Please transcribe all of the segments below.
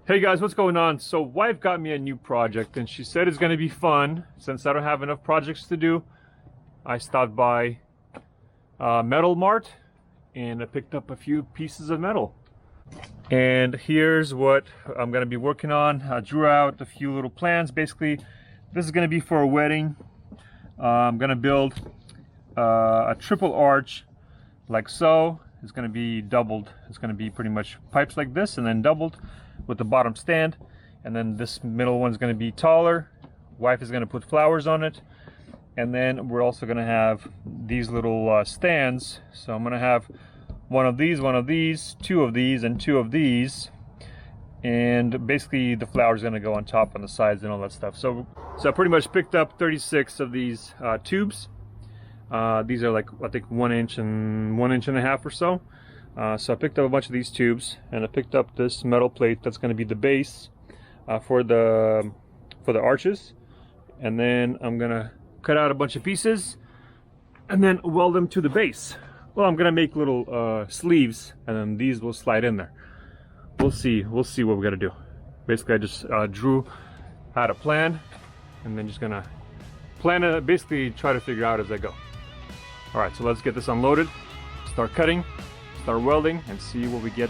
Hey guys, what's going on? So wife got me a new project and she said it's going to be fun. Since I don't have enough projects to do, I stopped by Metal Mart and I picked up a few pieces of metal. And here's what I'm going to be working on. I drew out a few little plans. Basically, this is going to be for a wedding. I'm going to build a triple arch like so. It's going to be doubled. It's going to be pretty much pipes like this and then doubled with the bottom stand, and then this middle one's going to be taller. Wife is going to put flowers on it, and then we're also going to have these little stands. So I'm going to have one of these, two of these, and two of these, and basically the flowers are going to go on top, on the sides, and all that stuff. So I pretty much picked up 36 of these tubes. These are like, I think 1 inch and 1.5 inches or so. So I picked up a bunch of these tubes, and I picked up this metal plate that's going to be the base for the arches, and then I'm gonna cut out a bunch of pieces and then weld them to the base. Well, I'm gonna make little sleeves, and then these will slide in there. We'll see what we're gonna do. Basically, I just drew out a plan, and then just gonna plan it. Basically, try to figure out as I go. All right, so let's get this unloaded, start cutting, start welding, and see what we get.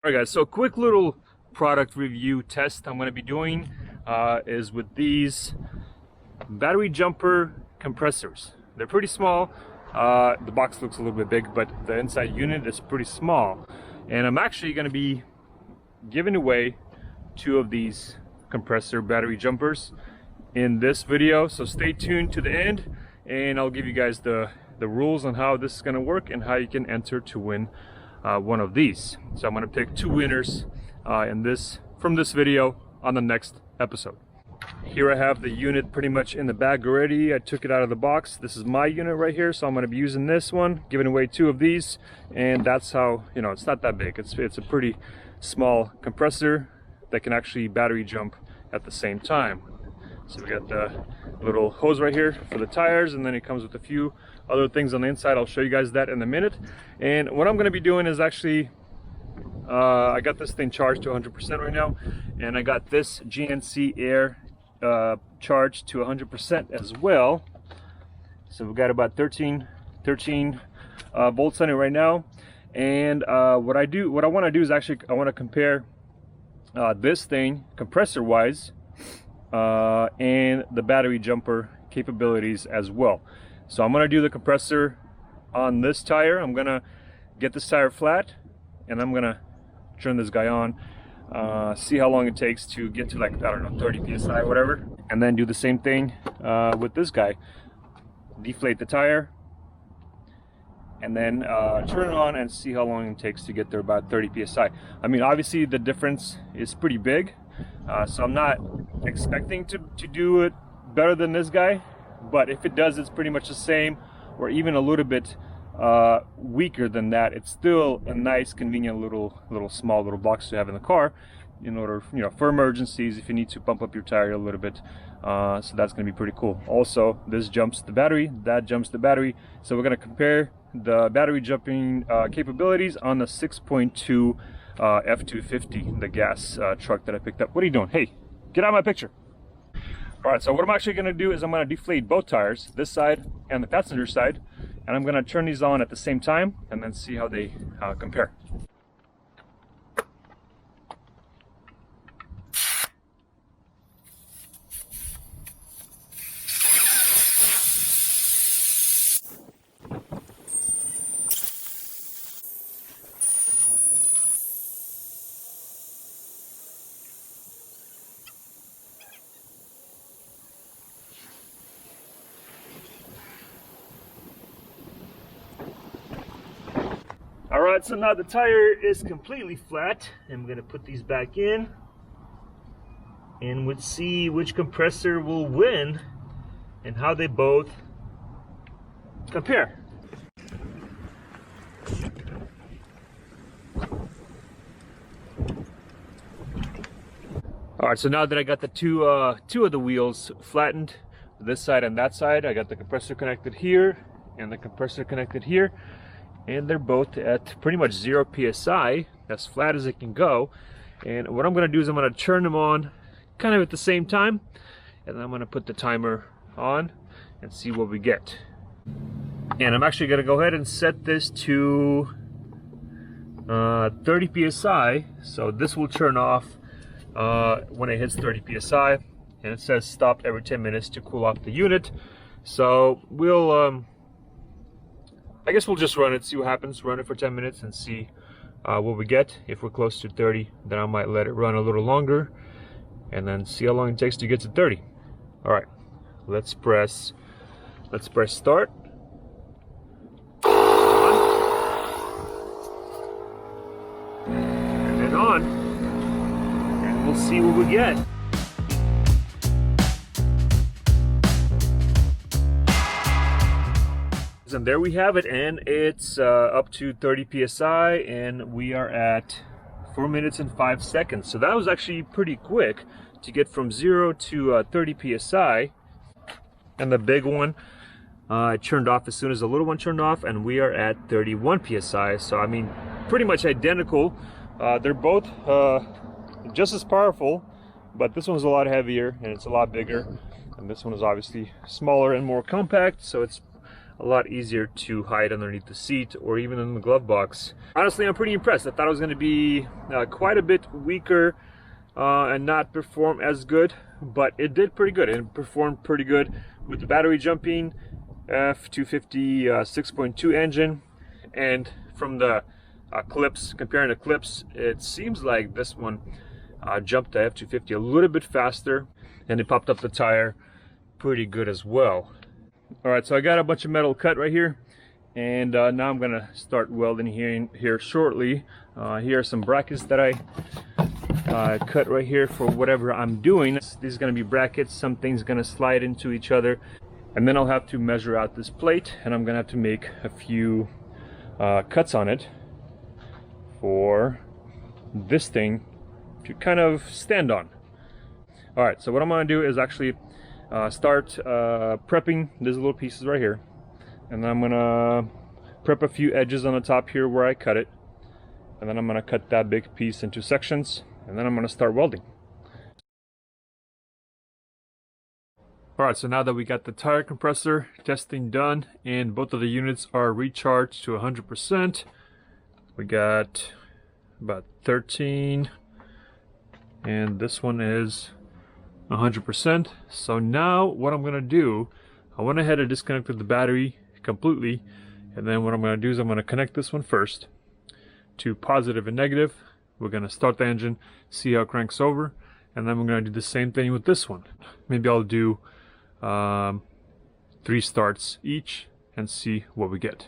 Alright guys, so quick little product review test I'm going to be doing is with these battery jumper compressors. They're pretty small. The box looks a little bit big, but the inside unit is pretty small. And I'm actually going to be giving away 2 of these compressor battery jumpers in this video. So stay tuned to the end, and I'll give you guys the rules on how this is going to work and how you can enter to win one of these. So I'm going to pick 2 winners from this video on the next episode. Here I have the unit pretty much in the bag already. I took it out of the box. This is my unit right here, so I'm going to be using this one, giving away 2 of these, and that's how, you know, it's not that big. It's a pretty small compressor that can actually battery jump at the same time. So we got the little hose right here for the tires, and then it comes with a few other things on the inside. I'll show you guys that in a minute. And what I'm going to be doing is actually I got this thing charged to 100% right now, and I got this GNC Air charged to 100% as well. So we've got about 13 13 bolts on it right now. And what I want to do is actually I want to compare this thing compressor wise and the battery jumper capabilities as well. So I'm going to do the compressor on this tire. I'm going to get this tire flat and I'm going to turn this guy on, see how long it takes to get to, like, I don't know, 30 psi, whatever, and then do the same thing with this guy. Deflate the tire and then turn it on and see how long it takes to get there, about 30 psi. I mean, obviously the difference is pretty big, so I'm not expecting to do it better than this guy, but if it does, it's pretty much the same or even a little bit weaker than that. It's still a nice, convenient small little box to have in the car in order, you know, for emergencies, if you need to pump up your tire a little bit. So that's going to be pretty cool. Also, this jumps the battery, that jumps the battery. So we're going to compare the battery jumping capabilities on the 6.2 F250, the gas truck that I picked up. What are you doing? Hey, get out of my picture. All right, so what I'm actually going to do is I'm going to deflate both tires, this side and the passenger side, and I'm going to turn these on at the same time and then see how they compare. Alright, so now the tire is completely flat. I'm going to put these back in and we'll see which compressor will win and how they both compare. Alright, so now that I got the two of the wheels flattened, this side and that side, I got the compressor connected here and the compressor connected here. And they're both at pretty much 0 psi, as flat as it can go. And what I'm going to do is I'm going to turn them on kind of at the same time, and then I'm going to put the timer on and see what we get. And I'm actually going to go ahead and set this to 30 psi, so this will turn off when it hits 30 psi, and it says stop every 10 minutes to cool off the unit. So we'll I guess we'll just run it, see what happens, run it for 10 minutes and see what we get. If we're close to 30, then I might let it run a little longer and then see how long it takes to get to 30. All right, let's press start. And then on, and we'll see what we get. And there we have it, and it's up to 30 psi, and we are at 4 minutes and 5 seconds. So that was actually pretty quick to get from 0 to 30 psi. And the big one turned off as soon as the little one turned off, and we are at 31 psi. So I mean, pretty much identical. They're both just as powerful, but this one's a lot heavier and it's a lot bigger, and this one is obviously smaller and more compact, so it's a lot easier to hide underneath the seat or even in the glove box. Honestly, I'm pretty impressed. I thought it was going to be quite a bit weaker and not perform as good, but it did pretty good. It performed pretty good with the battery jumping F250 6.2 engine, and from the clips, comparing the clips, it seems like this one jumped the F250 a little bit faster, and it popped up the tire pretty good as well. Alright, so I got a bunch of metal cut right here, and now I'm gonna start welding here shortly. Here are some brackets that I cut right here for whatever I'm doing. These are gonna be brackets, some things gonna slide into each other, and then I'll have to measure out this plate, and I'm gonna have to make a few cuts on it for this thing to kind of stand on. Alright, so what I'm gonna do is actually start prepping these little pieces right here, and then I'm gonna prep a few edges on the top here where I cut it, and then I'm gonna cut that big piece into sections, and then I'm gonna start welding. Alright, so now that we got the tire compressor testing done and both of the units are recharged to 100%, we got about 13 and this one is 100%. So now what I'm going to do, I went ahead and disconnected the battery completely, and then what I'm going to do is I'm going to connect this one first to positive and negative. We're going to start the engine, see how it cranks over, and then we're going to do the same thing with this one. Maybe I'll do 3 starts each and see what we get.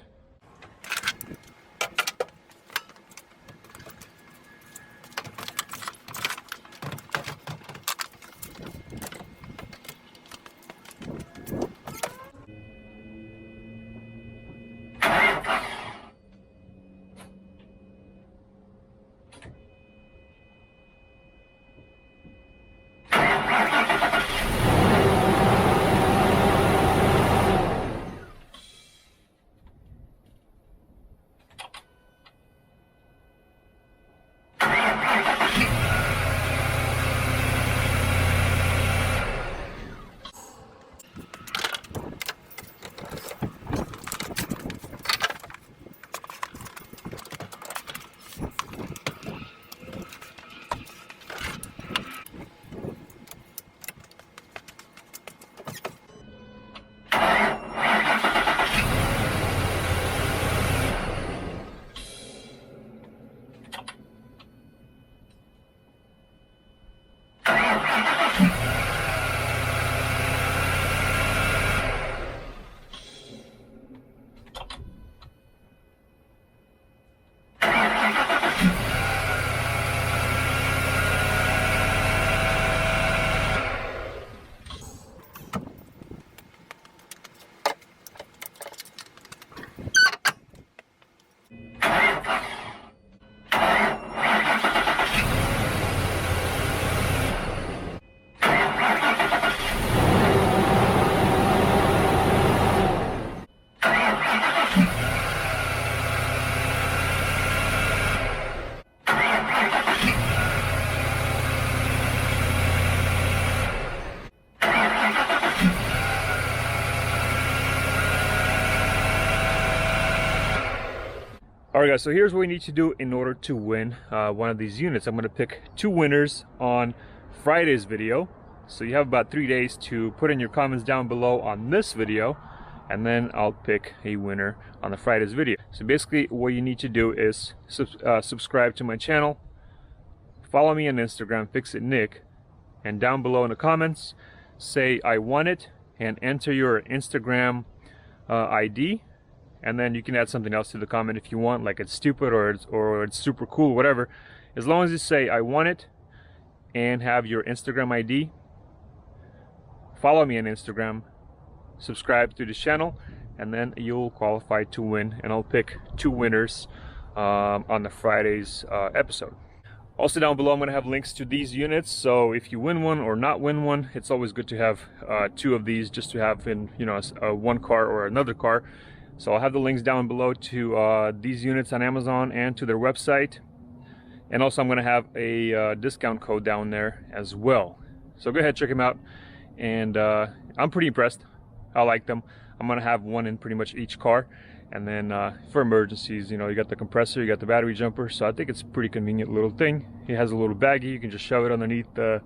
Alright guys, so here's what we need to do in order to win one of these units. I'm going to pick 2 winners on Friday's video. So you have about 3 days to put in your comments down below on this video, and then I'll pick a winner on the Friday's video. So basically what you need to do is subscribe to my channel, follow me on Instagram, FixitNick, and down below in the comments say I won it and enter your Instagram ID. And then you can add something else to the comment if you want, like it's stupid or it's super cool, whatever. As long as you say I won it and have your Instagram ID, follow me on Instagram, subscribe to the channel, and then you'll qualify to win. And I'll pick 2 winners on the Friday's episode. Also down below I'm going to have links to these units, so if you win one or not win one, it's always good to have 2 of these just to have in, you know, one car or another car. So I'll have the links down below to these units on Amazon and to their website. And also I'm going to have a discount code down there as well. So go ahead, check them out. And I'm pretty impressed. I like them. I'm going to have one in pretty much each car. And then for emergencies, you know, you got the compressor, you got the battery jumper. So I think it's a pretty convenient little thing. It has a little baggie. You can just shove it underneath the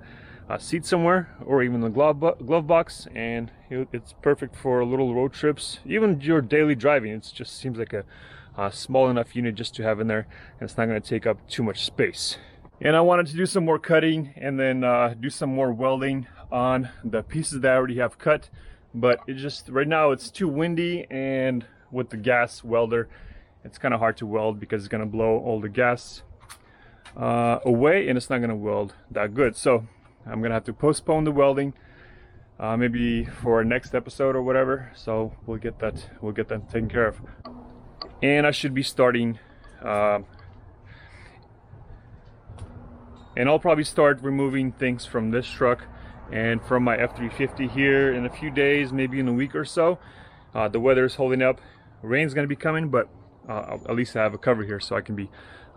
seat somewhere, or even the glove box, and it's perfect for little road trips, even your daily driving. It just seems like a small enough unit just to have in there, and it's not going to take up too much space. And I wanted to do some more cutting and then do some more welding on the pieces that I already have cut, but it just right now it's too windy, and with the gas welder it's kind of hard to weld because it's going to blow all the gas away, and it's not going to weld that good. So I'm gonna have to postpone the welding, maybe for our next episode or whatever. So we'll get that taken care of. And I should be starting, and I'll probably start removing things from this truck and from my F350 here in a few days, maybe in a week or so. The weather is holding up. Rain's gonna be coming, but at least I have a cover here, so I can be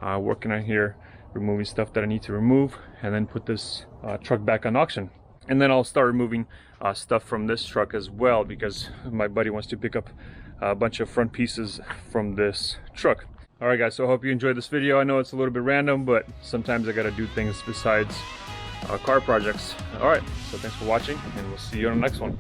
working on here, removing stuff that I need to remove, and then put this truck back on auction. And then I'll start removing stuff from this truck as well, because my buddy wants to pick up a bunch of front pieces from this truck. All right, guys, so I hope you enjoyed this video. I know it's a little bit random, but sometimes I gotta do things besides car projects. All right, so thanks for watching, and we'll see you on the next one.